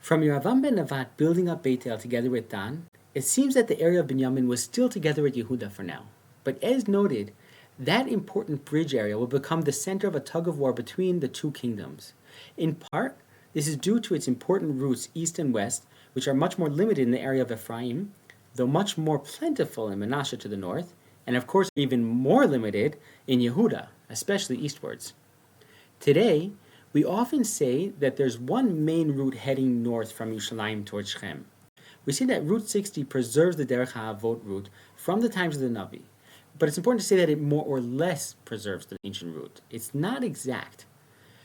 From Yeravam ben Nevat building up Beit El together with Dan, it seems that the area of Binyamin was still together with Yehuda for now. But as noted, that important bridge area will become the center of a tug-of-war between the two kingdoms. In part, this is due to its important routes east and west, which are much more limited in the area of Ephraim, though much more plentiful in Manasseh to the north, and of course even more limited in Yehuda, especially eastwards. Today, we often say that there's one main route heading north from Yerushalayim towards Shechem. We say that Route 60 preserves the Derech HaAvot route from the times of the Navi, but it's important to say that it more or less preserves the ancient route. It's not exact.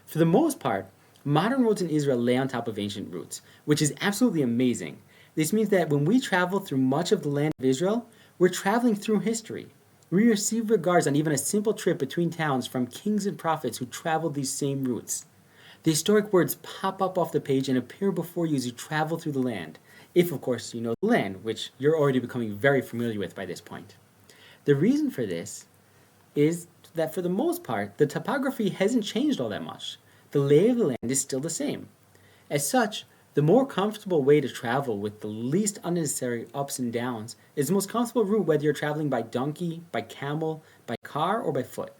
For the most part, modern roads in Israel lay on top of ancient routes, which is absolutely amazing. This means that when we travel through much of the land of Israel, we're traveling through history. We receive regards on even a simple trip between towns from kings and prophets who traveled these same routes. The historic words pop up off the page and appear before you as you travel through the land, if of course you know the land, which you're already becoming very familiar with by this point. The reason for this is that for the most part, the topography hasn't changed all that much. The lay of the land is still the same. As such, the more comfortable way to travel with the least unnecessary ups and downs is the most comfortable route, whether you're traveling by donkey, by camel, by car, or by foot.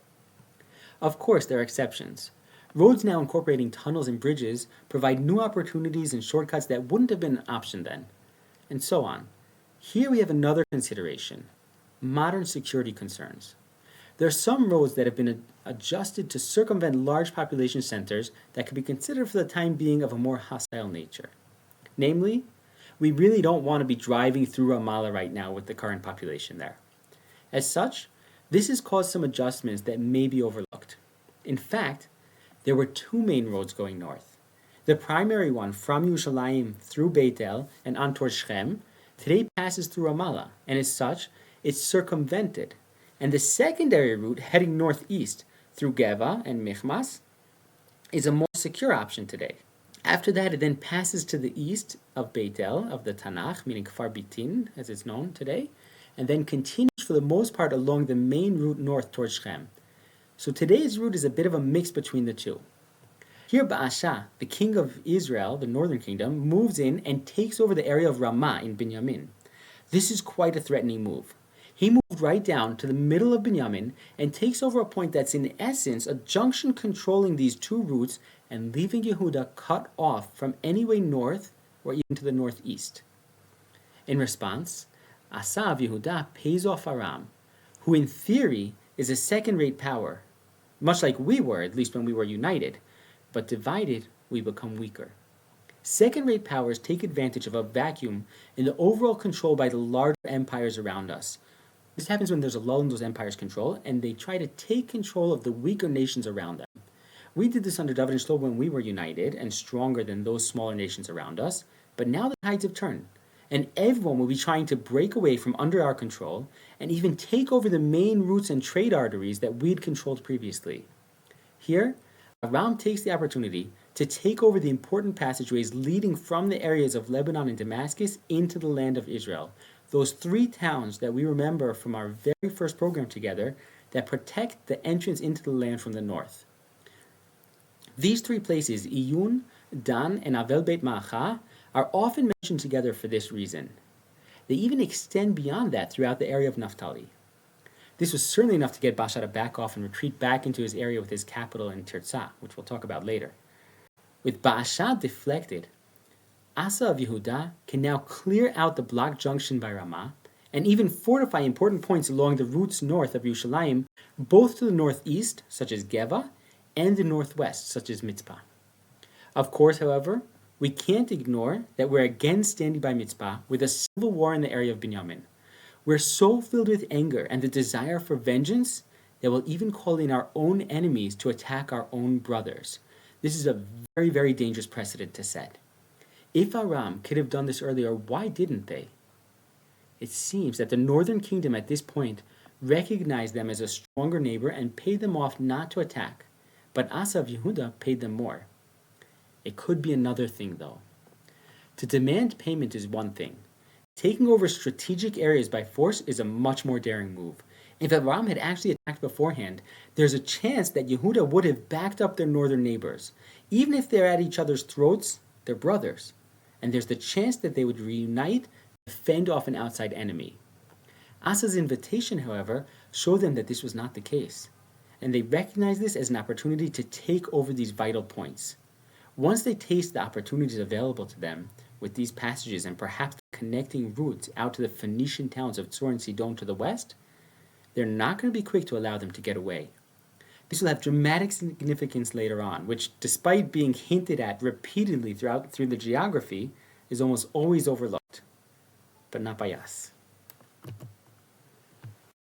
Of course, there are exceptions. Roads now incorporating tunnels and bridges provide new opportunities and shortcuts that wouldn't have been an option then, and so on. Here we have another consideration: modern security concerns. There are some roads that have been adjusted to circumvent large population centers that could be considered for the time being of a more hostile nature. Namely, we really don't want to be driving through Ramallah right now with the current population there. As such, this has caused some adjustments that may be overlooked. In fact, there were two main roads going north. The primary one from Yerushalayim through Beit El and on towards Shechem today passes through Ramallah, and as such, it's circumvented. And the secondary route heading northeast through Geva and Michmas is a more secure option today. After that, it then passes to the east of Beit El, of the Tanakh, meaning Kfar Bitin, as it's known today, and then continues for the most part along the main route north towards Shechem. So today's route is a bit of a mix between the two. Here Baasha, the king of Israel, the northern kingdom, moves in and takes over the area of Ramah in Binyamin. This is quite a threatening move. He moved right down to the middle of Binyamin and takes over a point that's in essence a junction controlling these two routes and leaving Yehuda cut off from any way north or even to the northeast. In response, Asa of Yehuda pays off Aram, who in theory is a second-rate power, much like we were, at least when we were united, but divided, we become weaker. Second-rate powers take advantage of a vacuum in the overall control by the larger empires around us. This happens when there's a lull in those empires' control, and they try to take control of the weaker nations around them. We did this under David and Shlomo when we were united and stronger than those smaller nations around us, but now the tides have turned, and everyone will be trying to break away from under our control and even take over the main routes and trade arteries that we'd controlled previously. Here, Aram takes the opportunity to take over the important passageways leading from the areas of Lebanon and Damascus into the land of Israel, those three towns that we remember from our very first program together that protect the entrance into the land from the north. These three places, Iyun, Dan, and Avel Beit Ma'acha, are often mentioned together for this reason. They even extend beyond that throughout the area of Naphtali. This was certainly enough to get Baasha to back off and retreat back into his area with his capital in Tirzah, which we'll talk about later. With Baasha deflected, Asa of Yehuda can now clear out the blocked junction by Ramah and even fortify important points along the routes north of Yerushalayim, both to the northeast, such as Geva, and the northwest, such as Mitzpah. Of course, however, we can't ignore that we're again standing by Mitzpah with a civil war in the area of Binyamin. We're so filled with anger and the desire for vengeance that we'll even call in our own enemies to attack our own brothers. This is a very, very dangerous precedent to set. If Aram could have done this earlier, why didn't they? It seems that the northern kingdom at this point recognized them as a stronger neighbor and paid them off not to attack, but Asa of Yehuda paid them more. It could be another thing, though. To demand payment is one thing. Taking over strategic areas by force is a much more daring move. If Aram had actually attacked beforehand, there's a chance that Yehuda would have backed up their northern neighbors. Even if they're at each other's throats, they're brothers. and there's the chance that they would reunite to fend off an outside enemy. Asa's invitation, however, showed them that this was not the case, and they recognized this as an opportunity to take over these vital points. Once they taste the opportunities available to them with these passages and perhaps the connecting routes out to the Phoenician towns of Tsor and Sidon to the west, they're not going to be quick to allow them to get away. This will have dramatic significance later on, which, despite being hinted at repeatedly through the geography, is almost always overlooked, but not by us.